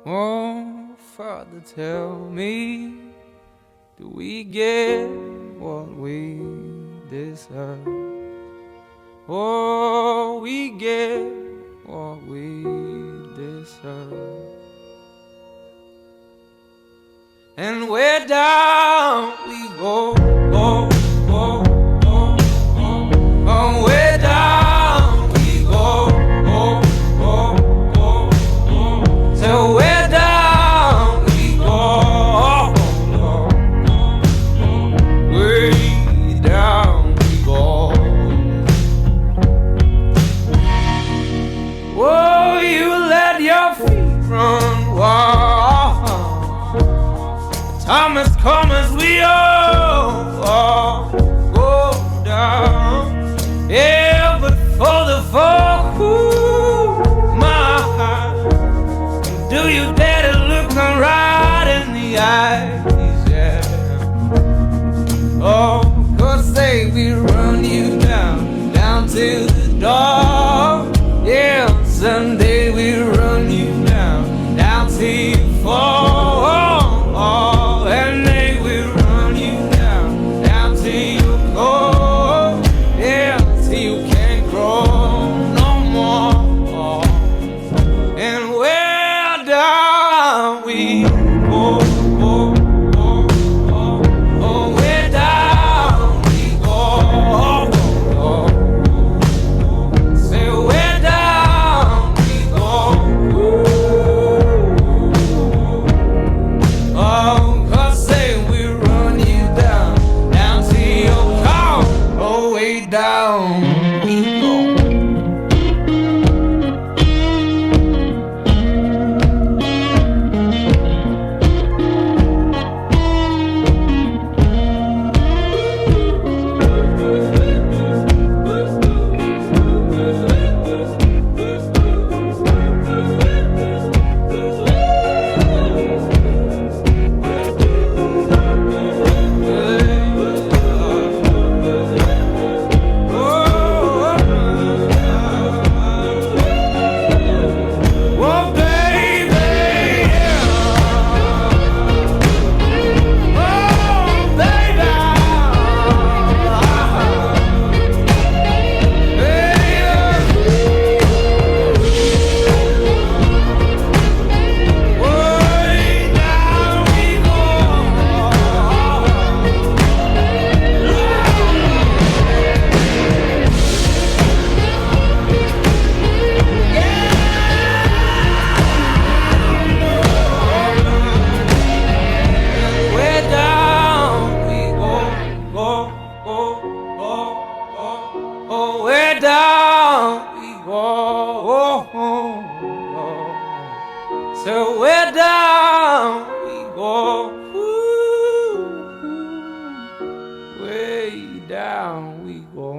Oh, Father, tell me, do we get what we deserve? Oh, we get what we deserve. And where down we go, go, go, go, go. Oh, where down we go, go, go, go, go. So where down we go, way down we go. Oh, you let your feet run wild. Time has come as we all go down. Yeah, but for the fall, my heart, do you dare to look me right in the eyes? Yeah. Oh, 'cause they will run you down, down to the door. Yeah, someday we'll run you down, down till you fall. And they will run you down, down till you go. Yeah, till you can't grow no more. And where down we go, go, go, go. Oh, where down we go, go, go. Say where down we go. Oh, 'cause they will run you down, down to your car. Oh, way down we go. Oh, where down we go. So where down we go. Ooh, way down we go.